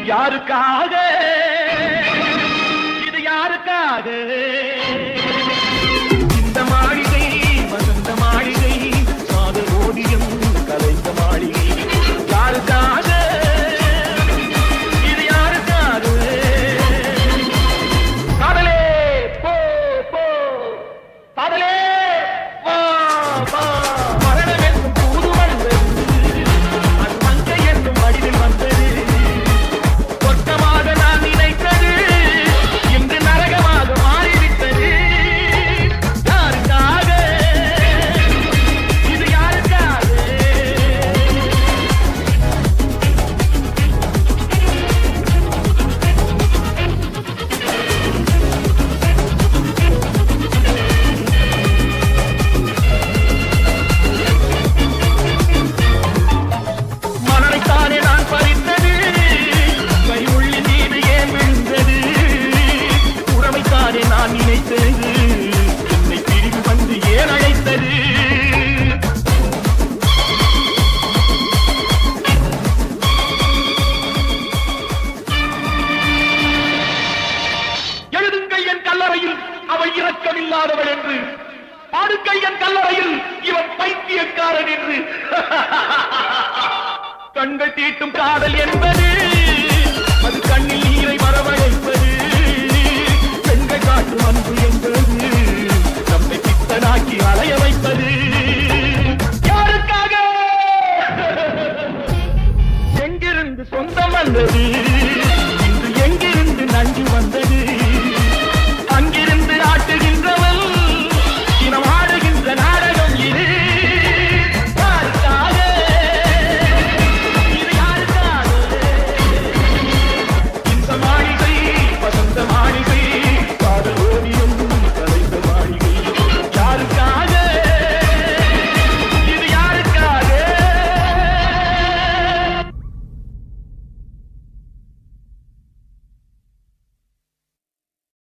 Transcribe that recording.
யாருக்காக இது யாருக்காக இந்த மாளிகை வசந்த மாளிகை சாத ஓடியம் கலைந்த மாளிகை யாருக்காக இது யாருக்காக காதலே போ போ காதலே வா வா மரணம் என்னும் தூது வந்தது அது மங்கை என்னும் வடிவில் வந்தது சொர்க்கமாக நான் நினைத்தது இன்று நரகமாக மாறிவிட்டது யாருக்காக இது யாருக்காக மனதைத்தானே நான் பறித்தது கை உள்ளி மீது ஏன் விழுந்தது உறவைத்தானே நான் நினைத்தது என்னை திரும்பி வந்து ஏன் அழைத்தது எழுதுங்கள் என் கல்லறையில் அவள் இரக்கமில்லாதவள் என்று பாடுங்கள் என் கல்லறையில் இவன் பைத்தியக்காரன் என்று கண்கள் தீட்டும் காதல் என்பது அது கண்ணில் நீரை வரவழைப்பது பெண்கள் காட்டும் அன்பு என்பது நம்மை பித்தனாக்கி அலைய வைப்பது யாருக்காக எங்கிருந்து சொந்தம் வந்தது